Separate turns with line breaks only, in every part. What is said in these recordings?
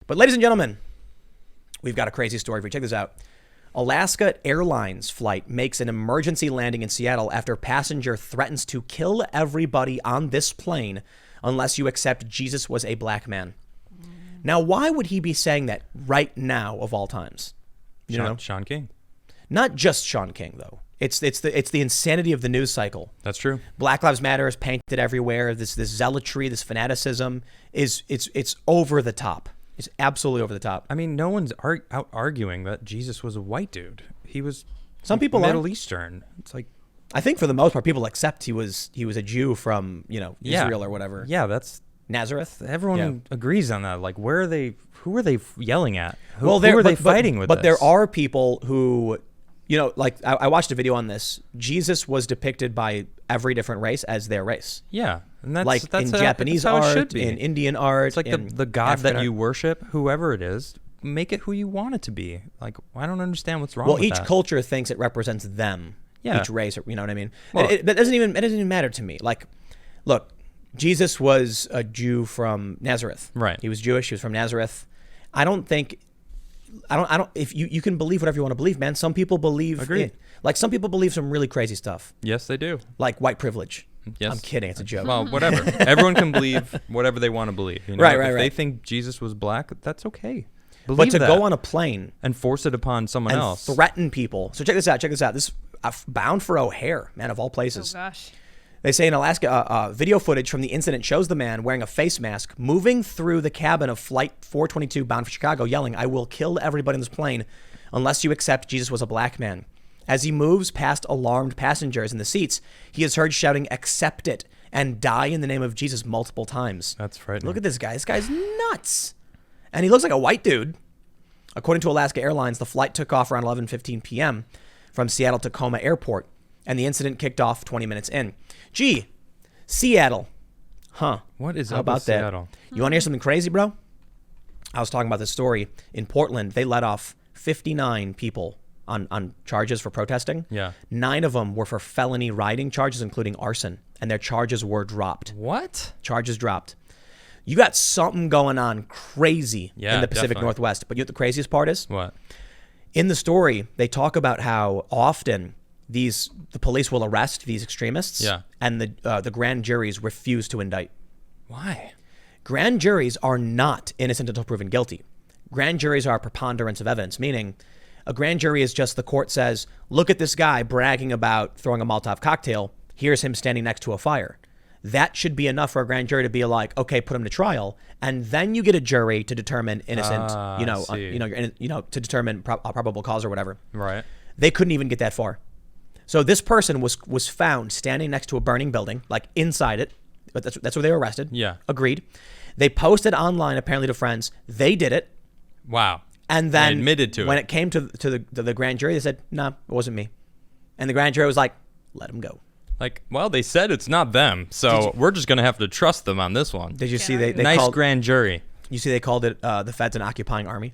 But ladies and gentlemen, we've got a crazy story for you. Check this out. Alaska Airlines flight makes an emergency landing in Seattle after passenger threatens to kill everybody on this plane unless you accept Jesus was a black man. Now, why would he be saying that right now of all times? You know?
Shaun King.
Not just Shaun King, though. It's the insanity of the news cycle.
That's true.
Black Lives Matter is painted everywhere. This zealotry, this fanaticism it's over the top. It's absolutely over the top.
I mean, no one's out arguing that Jesus was a white dude. He was
some people
Middle Eastern. It's like,
I think for the most part, people accept he was a Jew from Israel or whatever.
Yeah, that's
Nazareth.
Everyone agrees on that. Like, where are they? Who are they yelling at? Who are they fighting with?
But there are people who, like I watched a video on this. Jesus was depicted by every different race as their race.
Yeah, and that's
in Japanese art, in Indian art.
It's like the God
African
that you
art.
worship, whoever it is, make it who you want it to be. Like, I don't understand what's wrong with that.
Well, each culture thinks it represents them.
Yeah.
Each race, you know what I mean?
Well,
it doesn't even matter to me. Like, look, Jesus was a Jew from Nazareth.
Right.
He was Jewish. He was from Nazareth. I don't, if you can believe whatever you want to believe, man. Some people believe, some people believe some really crazy stuff.
Yes, they do.
Like white privilege.
Yes.
I'm kidding. It's a joke.
Well, whatever. Everyone can believe whatever they want to believe.
Right.
If they think Jesus was black, that's okay.
But to go on a plane
and force it upon someone
and
else,
threaten people. So check this out. This bound for O'Hare, man, of all places.
Oh gosh.
They say in Alaska, video footage from the incident shows the man wearing a face mask moving through the cabin of Flight 422 bound for Chicago, yelling, "I will kill everybody in this plane unless you accept Jesus was a black man." As he moves past alarmed passengers in the seats, he is heard shouting, "Accept it and die in the name of Jesus" multiple times.
That's frightening.
Look at this guy. This guy's nuts. And he looks like a white dude. According to Alaska Airlines, the flight took off around 11:15 p.m. from Seattle Tacoma Airport, and the incident kicked off 20 minutes in. Gee, Seattle. Huh.
What is
How
up
about
with
that?
Seattle?
You want to hear something crazy, bro? I was talking about this story. In Portland, they let off 59 people on charges for protesting.
Yeah.
9 of them were for felony rioting charges, including arson, and their charges were dropped.
What?
Charges dropped. You got something going on crazy in the Pacific
definitely.
Northwest. But you know what the craziest part is?
What?
In the story, they talk about how often the police will arrest these extremists, and the grand juries refuse to indict.
Why?
Grand juries are not innocent until proven guilty. Grand juries are a preponderance of evidence, meaning a grand jury is just the court says, look at this guy bragging about throwing a Molotov cocktail. Here's him standing next to a fire. That should be enough for a grand jury to be like, okay, put him to trial, and then you get a jury to determine innocent, to determine probable cause or whatever.
Right.
They couldn't even get that far. So this person was found standing next to a burning building, like inside it. But that's where they were arrested.
Yeah.
Agreed. They posted online, apparently to friends. They did it.
Wow.
And then
they admitted to
when
it.
it came to the grand jury, they said, no, it wasn't me. And the grand jury was like, let him go.
Like, well, they said it's not them, so we're just going to have to trust them on this one.
Did you see they
nice
called,
grand jury.
You see they called it the feds an occupying army?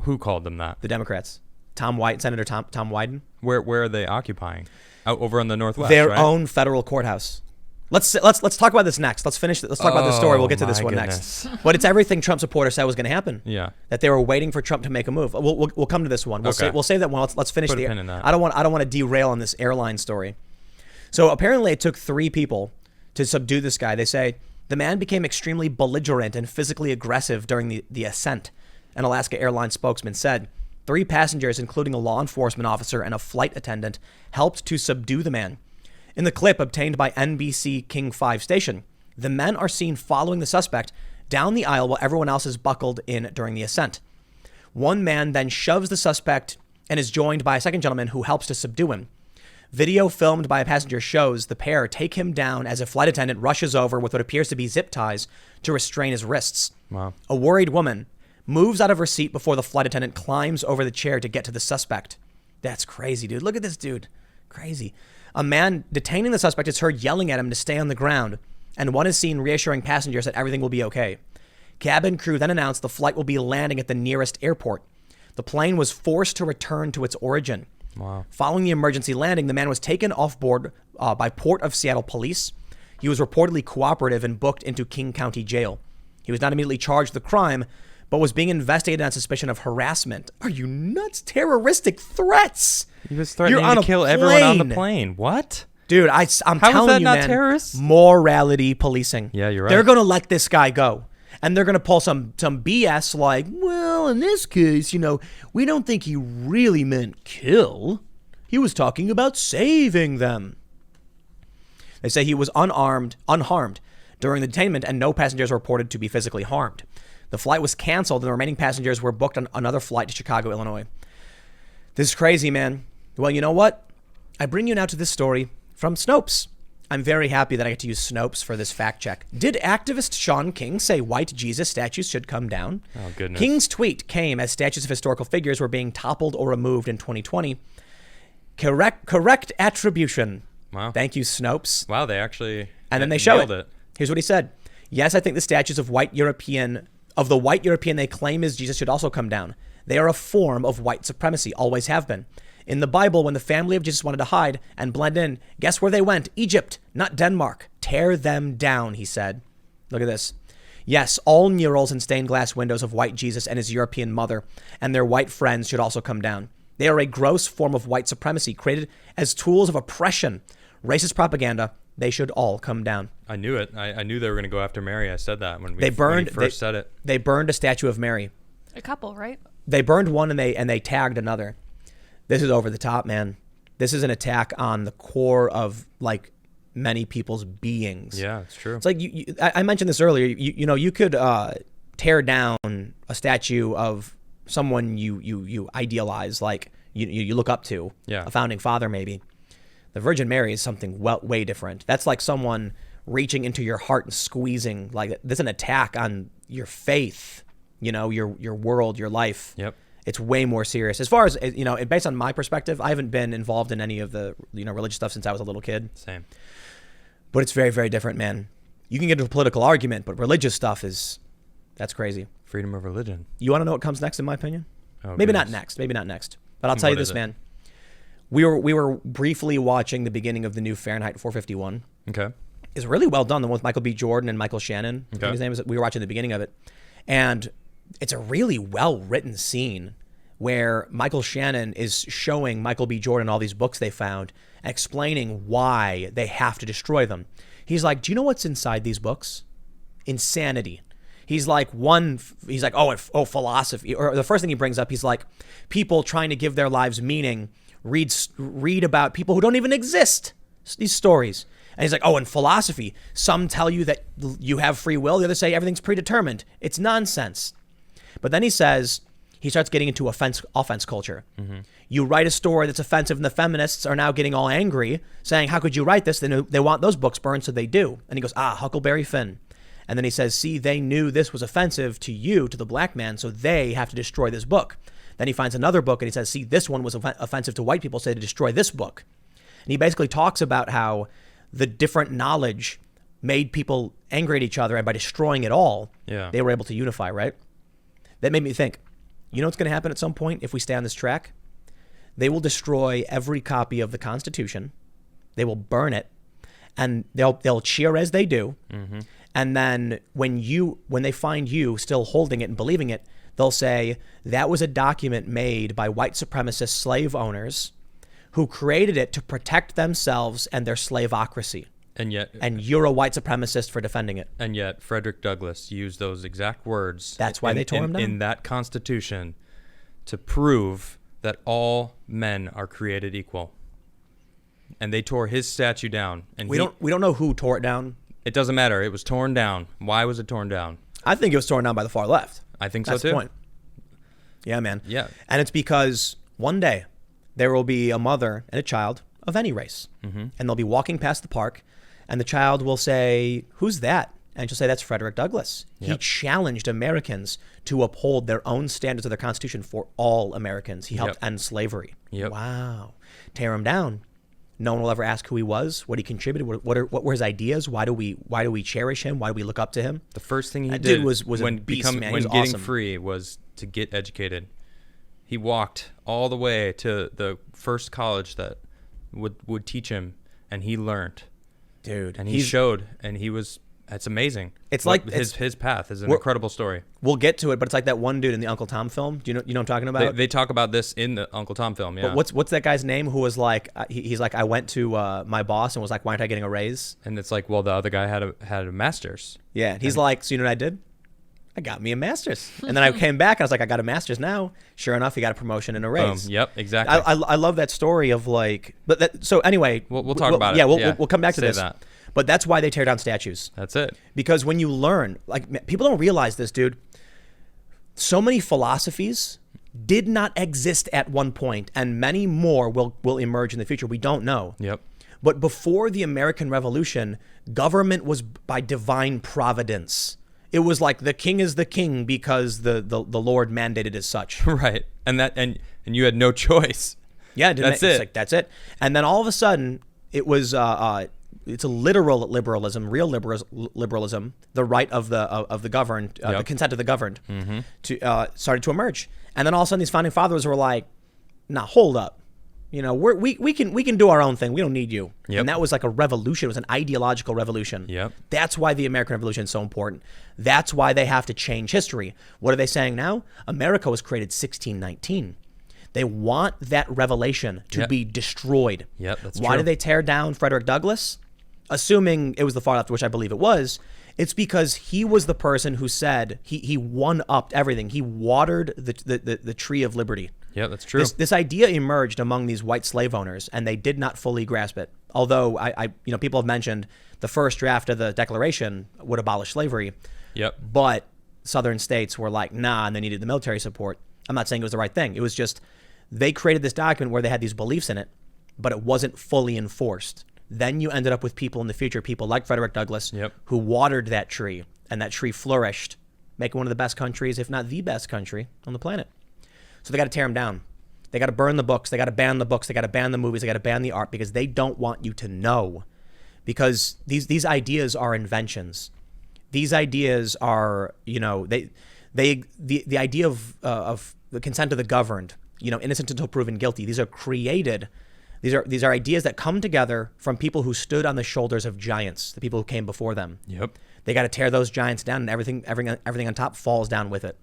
Who called them that?
The Democrats. Senator Tom Wyden.
Where are they occupying? Out over in the Northwest,
Their
right?
own federal courthouse. Let's talk about this next. Let's finish. Let's talk about this story. We'll get to this one next. But it's everything Trump supporters said was going to happen.
Yeah.
That they were waiting for Trump to make a move. We'll come to this one. We'll save that one. Let's finish
Put a pin in that.
I don't want to derail on this airline story. So apparently it took 3 people to subdue this guy. They say the man became extremely belligerent and physically aggressive during the ascent. An Alaska Airlines spokesman said 3 passengers, including a law enforcement officer and a flight attendant, helped to subdue the man. In the clip obtained by NBC King 5 station, the men are seen following the suspect down the aisle while everyone else is buckled in during the ascent. One man then shoves the suspect and is joined by a second gentleman who helps to subdue him. Video filmed by a passenger shows the pair take him down as a flight attendant rushes over with what appears to be zip ties to restrain his wrists.
Wow.
A worried woman moves out of her seat before the flight attendant climbs over the chair to get to the suspect. That's crazy, dude. Look at this dude. Crazy. A man detaining the suspect is heard yelling at him to stay on the ground, and one is seen reassuring passengers that everything will be okay. Cabin crew then announced the flight will be landing at the nearest airport. The plane was forced to return to its origin.
Wow.
Following the emergency landing, the man was taken off board by Port of Seattle police. He was reportedly cooperative and booked into King County Jail. He was not immediately charged with the crime, but was being investigated on suspicion of harassment. Are you nuts? Terroristic threats.
He was threatening to kill everyone on the plane. What?
Dude, I'm
How
telling
is that
you,
not
man,
terrorists?
morality policing.
Yeah, you're right.
They're going to let this guy go. And they're going to pull some BS like, well, in this case, we don't think he really meant kill. He was talking about saving them. They say he was unharmed during the detainment, and no passengers were reported to be physically harmed. The flight was canceled, and the remaining passengers were booked on another flight to Chicago, Illinois. This is crazy, man. Well, you know what? I bring you now to this story from Snopes. I'm very happy that I get to use Snopes for this fact check. Did activist Shaun King say white Jesus statues should come down?
Oh, goodness.
King's tweet came as statues of historical figures were being toppled or removed in 2020. Correct attribution.
Wow.
Thank you, Snopes.
Wow, they actually
And then they show
nailed
it. Here's what he said. Yes, I think the statues of the white European they claim is Jesus should also come down. They are a form of white supremacy, always have been. In the Bible, when the family of Jesus wanted to hide and blend in, guess where they went? Egypt, not Denmark. Tear them down, he said. Look at this. Yes, all murals and stained glass windows of white Jesus and his European mother and their white friends should also come down. They are a gross form of white supremacy created as tools of oppression, racist propaganda. They should all come down.
I knew it. I knew they were going to go after Mary. I said that when
They
first said it.
They burned a statue of Mary.
A couple, right?
They burned one and they tagged another. This is over the top, man. This is an attack on the core of like many people's beings.
Yeah, it's true.
It's like I mentioned this earlier. You could tear down a statue of someone you idealize, like you look up to, a founding father maybe. The Virgin Mary is something way different. That's like someone reaching into your heart and squeezing. Like there's an attack on your faith, your world, your life.
Yep.
It's way more serious. As far as, based on my perspective, I haven't been involved in any of the, religious stuff since I was a little kid.
Same.
But it's very, very different, man. You can get into a political argument, but religious stuff that's crazy.
Freedom of religion.
You want to know what comes next, in my opinion?
Oh,
Maybe
goodness.
not next. But I'll tell you this, man. We were briefly watching the beginning of the new Fahrenheit 451.
Okay.
It's really well done. The one with Michael B. Jordan and Michael Shannon. I
Okay.
think his name is. We were watching the beginning of it. And it's a really well-written scene where Michael Shannon is showing Michael B. Jordan all these books they found and explaining why they have to destroy them. He's like, do you know what's inside these books? Insanity. He's like, philosophy. Or the first thing he brings up, he's like, people trying to give their lives meaning, read about people who don't even exist, these stories. And he's like, and philosophy. Some tell you that you have free will. The others say everything's predetermined. It's nonsense. But then he starts getting into offense culture. Mm-hmm. You write a story that's offensive, and the feminists are now getting all angry, saying, how could you write this? They want those books burned, so they do. And he goes, Huckleberry Finn. And then he says, see, they knew this was offensive to you, to the black man, so they have to destroy this book. Then he finds another book, and he says, see, this one was offensive to white people, so they had to destroy this book. And he basically talks about how the different knowledge made people angry at each other, and by destroying it all, they were able to unify, right? That made me think, you know what's going to happen at some point if we stay on this track? They will destroy every copy of the Constitution. They will burn it, and they'll cheer as they do. Mm-hmm. And then when they find you still holding it and believing it, they'll say that was a document made by white supremacist slave owners who created it to protect themselves and their slaveocracy. And you're a white supremacist for defending it.
And yet Frederick Douglass used those exact words.
That's why they tore him down.
In that Constitution to prove that all men are created equal. And they tore his statue down. And
we don't know who tore it down.
It doesn't matter. It was torn down. Why was it torn down?
I think it was torn down by the far left.
I think
That's
so too.
The point. Yeah, man.
Yeah.
And it's because one day there will be a mother and a child of any race. Mm-hmm. And they'll be walking past the park, and the child will say, who's that? And she'll say, that's Frederick Douglass. Yep. He challenged Americans to uphold their own standards of their Constitution for all Americans. He helped end slavery.
Yep.
Wow. Tear him down. No one will ever ask who he was, what he contributed, what were his ideas, why do we cherish him, why do we look up to him?
The first thing he
did
did
was
when
a beast, man.
When
getting
awesome. Free was to get educated. He walked all the way to the first college that would teach him, and he learned.
Dude.
And he showed, and he was It's amazing.
It's
What-
like
his path is an
we're-
incredible story.
We'll get to it, but it's like that one dude in the Uncle Tom film. Do you know what I'm talking about?
They talk about this in the Uncle Tom film. Yeah.
But what's that guy's name who was like he's like, I went to my boss and was like, why aren't I getting a raise?
And it's like, well, the other guy had a master's.
Yeah, he's like, so you know what I did? I got me a master's, and then I came back and I was like, I got a master's now. Sure enough, he got a promotion and a raise.
Boom. Yep. Exactly.
I love that story of like, but that, so anyway,
We'll talk about it.
Yeah,
Yeah.
we'll come back to
Say
this.
that.
But that's why they tear down statues.
That's it.
Because when you learn, like, people don't realize this, dude. So many philosophies did not exist at one point, and many more will emerge in the future. We don't know.
Yep.
But before the American Revolution, government was by divine providence. It was like the king is the king because the Lord mandated as such.
Right. And you had no choice.
Yeah,
That's
it's
it.
like, that's it. And then all of a sudden, it was it's a literal liberalism, real liberalism, the right of the governed, the
Yep.
consent of the governed, to started to emerge. And then all of a sudden, these founding fathers were like, "Nah, hold up, you know, we can do our own thing. We don't need you."
Yep.
And that was like a revolution. It was an ideological revolution.
Yep.
That's why the American Revolution is so important. That's why they have to change history. What are they saying now? America was created 1619. They want that revelation to
Yep.
be destroyed.
Yep, that's
Why
true.
did they tear down Frederick Douglass? Assuming it was the far left, which I believe it was, it's because he was the person who said he one-upped everything. He watered the tree of liberty.
Yeah, that's true.
This idea emerged among these white slave owners, and they did not fully grasp it. Although people have mentioned the first draft of the Declaration would abolish slavery,
Yep.
but Southern states were like, nah, and they needed the military support. I'm not saying it was the right thing. It was just they created this document where they had these beliefs in it, but it wasn't fully enforced. Then you ended up with people in the future, people like Frederick Douglass,
Yep.
who watered that tree, and that tree flourished, making one of the best countries, if not the best country on the planet. So they got to tear them down. They got to burn the books. They got to ban the books. They got to ban the movies. They got to ban the art because they don't want you to know. Because these ideas are inventions. These ideas are, the idea of the consent of the governed, innocent until proven guilty. These are created. These are ideas that come together from people who stood on the shoulders of giants, the people who came before them.
Yep.
They got to tear those giants down, and everything on top falls down with it.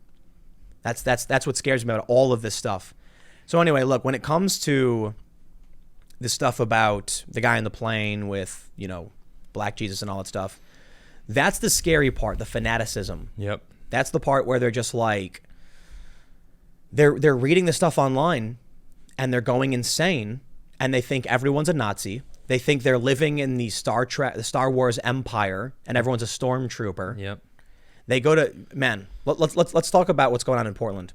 That's what scares me about all of this stuff. So anyway, look, when it comes to this stuff about the guy in the plane with, Black Jesus and all that stuff, that's the scary part, the fanaticism.
Yep.
That's the part where they're just like, they're reading the stuff online and they're going insane, and they think everyone's a Nazi. They think they're living in the Star Wars empire and everyone's a stormtrooper.
Yep.
They go to, let's talk about what's going on in Portland.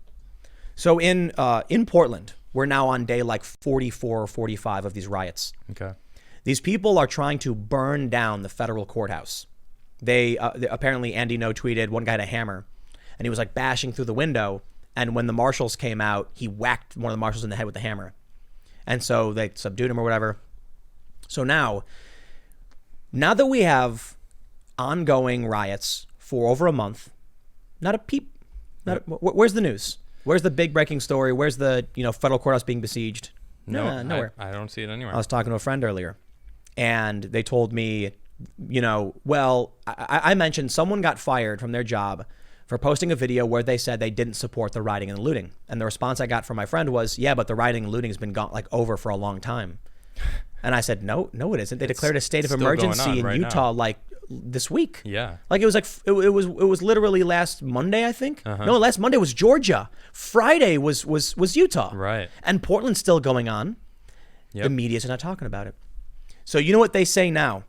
So in Portland, we're now on day like 44 or 45 of these riots.
Okay.
These people are trying to burn down the federal courthouse. They apparently, Andy No tweeted, one guy had a hammer and he was like bashing through the window. And when the marshals came out, he whacked one of the marshals in the head with the hammer. And so they subdued him or whatever. So now that we have ongoing riots for over a month, not a peep. Where's the news? Where's the big breaking story? Where's the federal courthouse being besieged? Nowhere.
I don't see it anywhere.
I was talking to a friend earlier, and they told me, I mentioned someone got fired from their job for posting a video where they said they didn't support the rioting and the looting. And the response I got from my friend was, yeah, but the rioting and looting has been over for a long time. And I said, no, it isn't. They declared a state of
still going
emergency
on
in
right
Utah
now.
like this week.
Yeah.
Like it was literally last Monday, I think.
Uh-huh.
No, last Monday was Georgia. Friday was Utah.
Right.
And Portland's still going on.
Yep.
The media's not talking about it. So you know what they say now?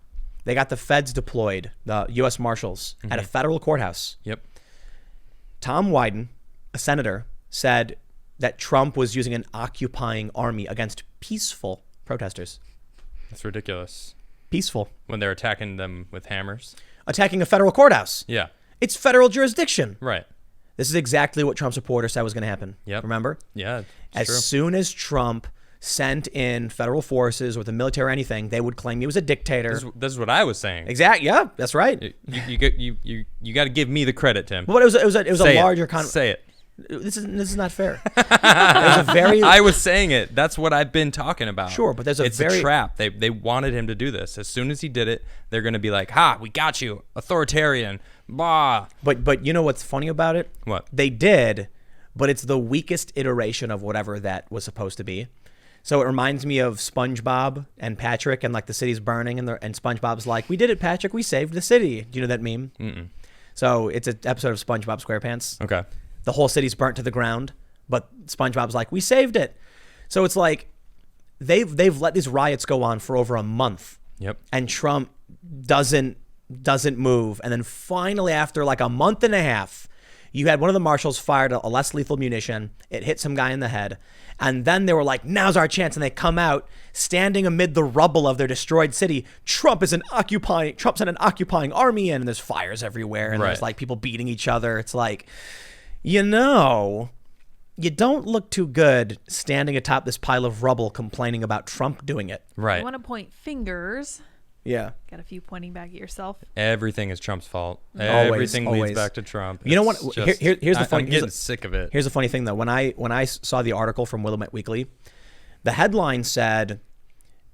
They got the feds deployed, the U.S. Marshals, at a federal courthouse.
Yep.
Tom Wyden, a senator, said that Trump was using an occupying army against peaceful protesters.
That's ridiculous.
Peaceful.
When they're attacking them with hammers.
Attacking a federal courthouse.
Yeah.
It's federal jurisdiction.
Right.
This is exactly what Trump supporters said was going to happen.
Yep.
Remember?
Yeah.
As
True.
soon as Trump sent in federal forces or the military or anything, they would claim he was a dictator.
This is what I was saying.
Exactly. Yeah, that's right.
You got to give me the credit, Tim.
But it was a
Say
larger
Say it.
This is not fair. There's a very
I was saying it. That's what I've been talking about.
Sure, but there's
it's a trap. They wanted him to do this. As soon as he did it, they're going to be like, "Ha, we got you, authoritarian." Bah.
But you know what's funny about it?
What?
They did, but it's the weakest iteration of whatever that was supposed to be. So it reminds me of SpongeBob and Patrick, and like the city's burning, and SpongeBob's like, "We did it, Patrick. We saved the city." Do you know that meme?
Mm-mm.
So it's an episode of SpongeBob SquarePants.
Okay.
The whole city's burnt to the ground, but SpongeBob's like, "We saved it." So it's like they've let these riots go on for over a month.
Yep.
And Trump doesn't move, and then finally, after like a month and a half, you had one of the marshals fired a less lethal munition. It hit some guy in the head. And then they were like, "Now's our chance." And they come out standing amid the rubble of their destroyed city. Trump's an occupying army in, and there's fires everywhere. And there's like people beating each other. It's like, you don't look too good standing atop this pile of rubble complaining about Trump doing it.
Right.
You want to point fingers.
Yeah.
Got a few pointing back at yourself.
Everything is Trump's fault.
Always,
Everything
always.
leads back to Trump.
You know what? Here's the funny.
I'm getting sick of it.
Here's the funny thing, though. When I saw the article from Willamette Weekly, the headline said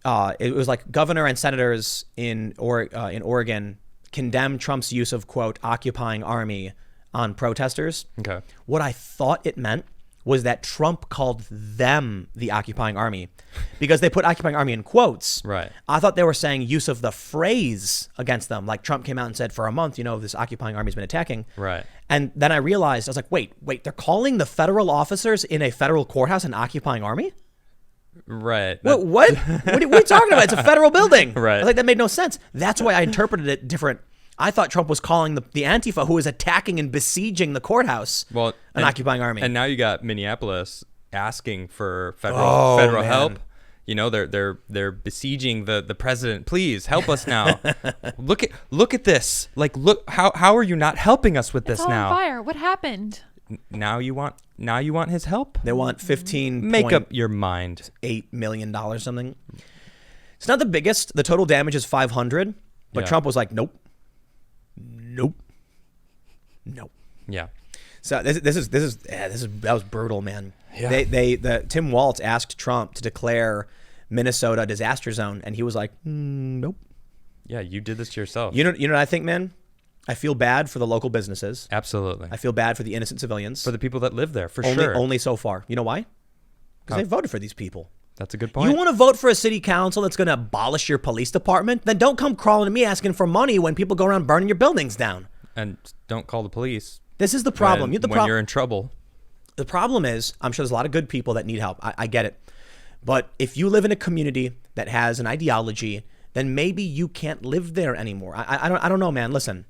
it was like governor and senators in Oregon condemn Trump's use of, quote, occupying army on protesters.
Okay.
What I thought it meant was that Trump called them the occupying army because they put occupying army in quotes.
Right.
I thought they were saying use of the phrase against them. Like Trump came out and said, for a month, this occupying army's been attacking.
Right.
And then I realized, I was like, wait, they're calling the federal officers in a federal courthouse an occupying army?
Right.
What? What are you talking about? It's a federal building.
Right.
I was like, that made no sense. That's why I interpreted it different. I thought Trump was calling the Antifa, who was attacking and besieging the courthouse, an occupying army.
And now you got Minneapolis asking for federal help. They're besieging the president. Please help us now. Look at this. Like, look, how are you not helping us with this
it's all
now?
on fire. What happened?
Now you want his help?
They want 15.
Make up your mind.
$8 million something. It's not the biggest. The total damage is 500, but Trump was like, nope.
Yeah.
So that was brutal, man.
Yeah.
Tim Walz asked Trump to declare Minnesota a disaster zone, and he was like, nope.
Yeah, you did this to yourself.
You know what I think, man? I feel bad for the local businesses.
Absolutely.
I feel bad for the innocent civilians.
For the people that live there, sure.
Only so far. You know why? Because they voted for these people.
That's a good point.
You want to vote for a city council that's going to abolish your police department? Then don't come crawling to me asking for money when people go around burning your buildings down.
And don't call the police.
This is the problem.
When you're in trouble.
The problem is, I'm sure there's a lot of good people that need help. I get it. But if you live in a community that has an ideology, then maybe you can't live there anymore. I don't know, man. Listen,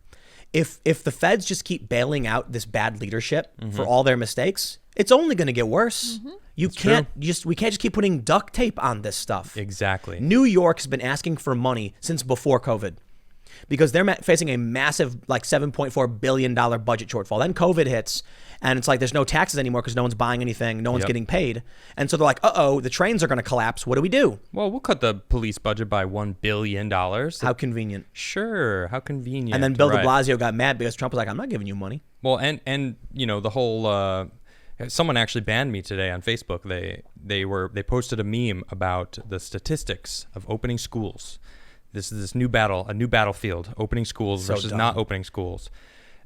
if the feds just keep bailing out this bad leadership for all their mistakes, it's only going to get worse. Mm-hmm. We can't just keep putting duct tape on this stuff.
Exactly.
New York has been asking for money since before COVID because they're facing a massive like $7.4 billion budget shortfall. Then COVID hits and it's like there's no taxes anymore because no one's buying anything. No one's getting paid. And so they're like, uh-oh, the trains are going to collapse. What do we do?
Well, we'll cut the police budget by $1 billion.
How convenient.
Sure. How convenient.
And then Bill de Blasio got mad because Trump was like, I'm not giving you money.
Well, and the whole... someone actually banned me today on Facebook. They posted a meme about the statistics of opening schools. This is a new battlefield, opening schools versus not opening schools.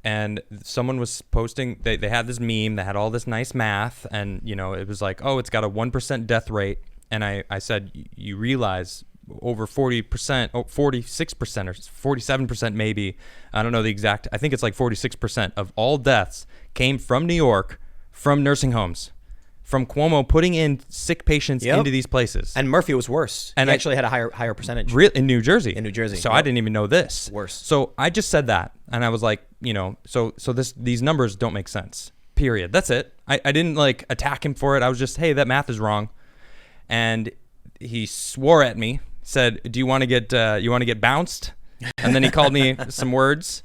And someone was posting, they had this meme that had all this nice math, and it was like, oh, it's got a 1% death rate. And I said, you realize over 40%, 46% or 47% maybe, I don't know the exact, I think it's like 46% of all deaths came from New York, from nursing homes, from Cuomo putting in sick patients into these places.
And Murphy was worse. And he actually had a higher percentage.
In New Jersey.
In New Jersey.
So I didn't even know this.
Worse.
So I just said that. And I was like, so these numbers don't make sense. Period. That's it. I didn't like attack him for it. I was just, hey, that math is wrong. And he swore at me, said, do you want to get bounced? And then he called me some words,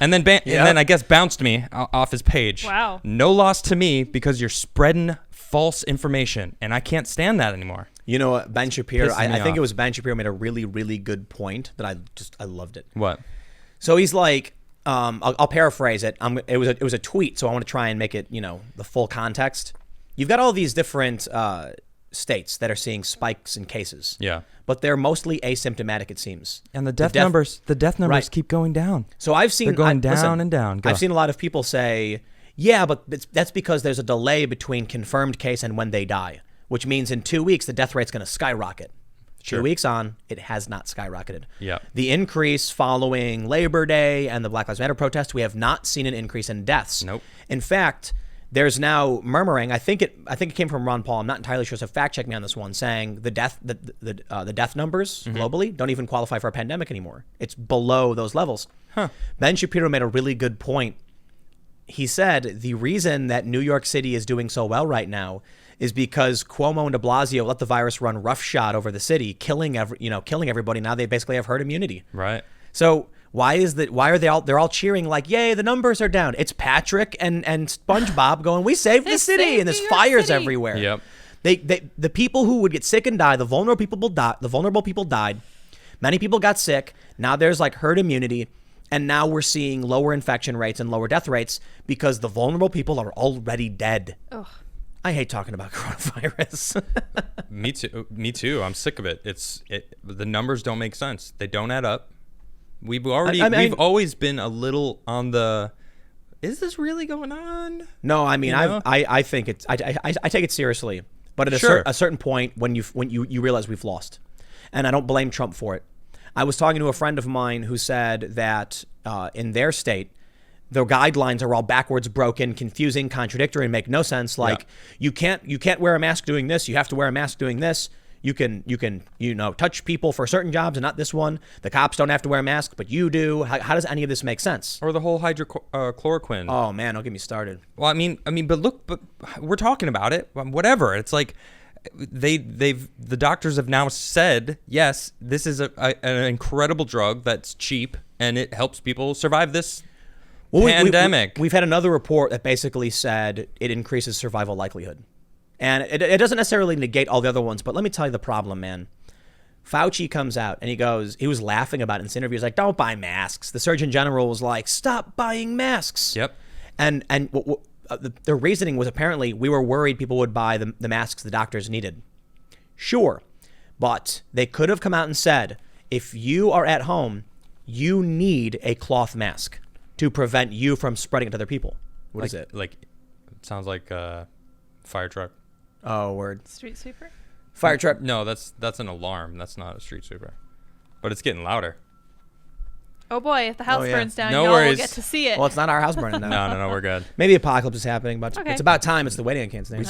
and then and then I guess bounced me off his page.
Wow.
No loss to me because you're spreading false information, and I can't stand that anymore.
Ben Shapiro, I think
off.
it was Ben Shapiro made a really, really good point that I loved it.
What?
So he's like, I'll paraphrase it. It was a tweet, so I want to try and make it, the full context. You've got all these different states that are seeing spikes in cases.
Yeah.
But they're mostly asymptomatic, it seems.
And the death numbers
Right.
keep going down.
So I've seen
They're going down and down. Go.
I've seen a lot of people say, yeah, but that's because there's a delay between confirmed case and when they die, which means in 2 weeks the death rate's going to skyrocket.
Sure.
2 weeks on, it has not skyrocketed.
Yeah.
The increase following Labor Day and the Black Lives Matter protests, we have not seen an increase in deaths.
Nope.
In fact, there's now murmuring. I think it came from Ron Paul. I'm not entirely sure, so fact check me on this one. Saying the death numbers globally don't even qualify for a pandemic anymore. It's below those levels.
Huh.
Ben Shapiro made a really good point. He said the reason that New York City is doing so well right now is because Cuomo and De Blasio let the virus run roughshod over the city, killing everybody. Now they basically have herd immunity.
Right.
So why are they're all cheering like, yay, the numbers are down? It's Patrick and SpongeBob going, we saved the city,
saved
and there's
New York
fires
City.
everywhere.
Yep.
The people who would get sick and die, the vulnerable people died. Many people got sick. Now there's like herd immunity. And now we're seeing lower infection rates and lower death rates because the vulnerable people are already dead.
Ugh.
I hate talking about coronavirus.
Me too. I'm sick of it. The numbers don't make sense. They don't add up. We've always been a little on the, is this really going on?
No, I mean,
You know?
I think it's, I take it seriously, but at a certain point when you realize we've lost, and I don't blame Trump for it. I was talking to a friend of mine who said that in their state, the guidelines are all backwards, broken, confusing, contradictory, and make no sense. Like you can't wear a mask doing this. You have to wear a mask doing this. You can touch people for certain jobs and not this one. The cops don't have to wear a mask, but you do. How does any of this make sense?
Or the whole hydrochloroquine.
Oh man, don't get me started.
Well, I mean, but we're talking about it. Whatever. It's like the doctors have now said, yes, this is an incredible drug that's cheap and it helps people survive this pandemic.
We've had another report that basically said it increases survival likelihood. And it doesn't necessarily negate all the other ones, but let me tell you the problem, man. Fauci comes out and he was laughing about it in this interview. He's like, don't buy masks. The Surgeon General was like, stop buying masks.
Yep.
And the reasoning was apparently we were worried people would buy the masks the doctors needed. Sure. But they could have come out and said, if you are at home, you need a cloth mask to prevent you from spreading it to other people. What is it?
Like, it sounds like a fire truck.
Oh, word.
Street sweeper?
Fire truck.
No, that's an alarm. That's not a street sweeper. But it's getting louder.
Oh boy, if the house
Oh, yeah.
burns down,
No
y'all will
worries.
get to see it.
Well, it's not our house burning down.
No, we're good.
Maybe apocalypse is happening, but
Okay.
it's about time. It's the wedding I can't stand.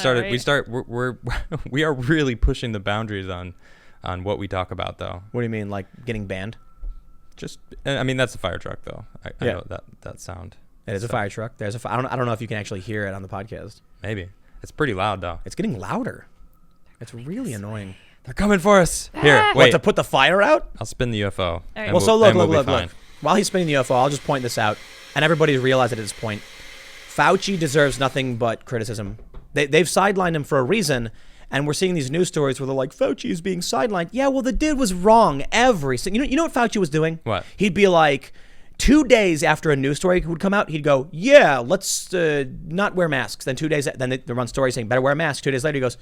We are really pushing the boundaries on what we talk about, though.
What do you mean, like getting banned?
I mean, that's a fire truck, though. I
Yeah.
know that sound.
It is a fire truck. There's I don't know if you can actually hear it on the podcast.
Maybe. It's pretty loud, though.
It's getting louder. It's really annoying.
They're coming for us. Here,
Ah.
What,
wait.
to put the fire out?
I'll spin the UFO.
right.
and
Well, so look.
we'll be fine.
While he's spinning the UFO, I'll just point this out, and everybody realized it at this point. Fauci deserves nothing but criticism. They've sidelined him for a reason, and we're seeing these news stories where they're like, Fauci is being sidelined. Yeah, well, the dude was wrong you know what Fauci was doing?
What?
He'd be like, 2 days after a news story would come out, he'd go, yeah, let's not wear masks. Then 2 days, then they run stories saying, better wear a mask. 2 days later, he goes,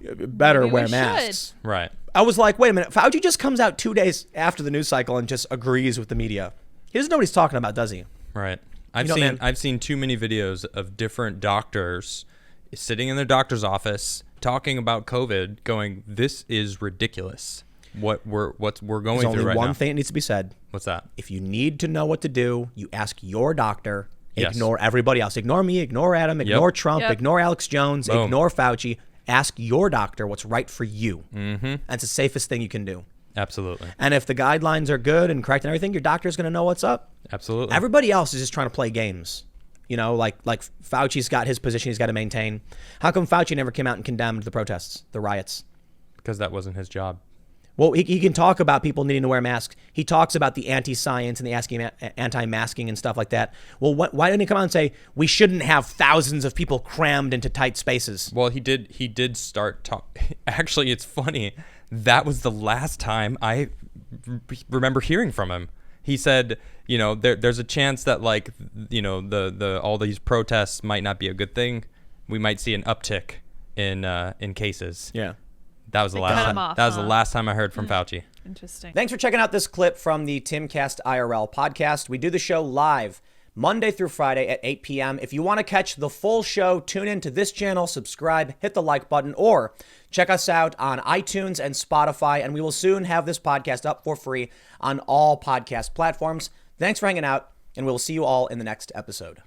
better
Maybe we
wear
should.
masks.
Right.
I was like, wait a minute. Fauci just comes out 2 days after the news cycle and just agrees with the media. He doesn't know what he's talking about, does he?
Right.
man.
I've seen too many videos of different doctors sitting in their doctor's office talking about COVID, going, "This is ridiculous. What we're going
There's
through
only
right
one
now."
thing that needs to be said.
What's that?
If you need to know what to do, you ask your doctor.
Yes.
Ignore everybody else. Ignore me. Ignore Adam. Ignore Trump.
Yep.
Ignore Alex Jones.
Boom.
Ignore Fauci. Ask your doctor what's right for you. Mm-hmm. That's the safest thing you can do.
Absolutely.
And if the guidelines are good and correct and everything, your doctor's going to know what's up.
Absolutely.
Everybody else is just trying to play games. You know, like Fauci's got his position he's got to maintain. How come Fauci never came out and condemned the protests, the riots?
Because that wasn't his job.
Well, he can talk about people needing to wear masks. He talks about the anti-science and the anti-masking and stuff like that. Well, why didn't he come out and say we shouldn't have thousands of people crammed into tight spaces?
Well, he did start talk. Actually, it's funny. That was the last time I remember hearing from him. he said, there's a chance that like, the all these protests might not be a good thing. We might see an uptick in cases.
Yeah.
That was the
cut
last
him
time.
off,
That was the
huh?
last time I heard from Fauci.
Interesting.
Thanks for checking out this clip from the Timcast IRL podcast. We do the show live Monday through Friday at 8 p.m. If you want to catch the full show, tune in to this channel, subscribe, hit the like button, or check us out on iTunes and Spotify. And we will soon have this podcast up for free on all podcast platforms. Thanks for hanging out, and we'll see you all in the next episode.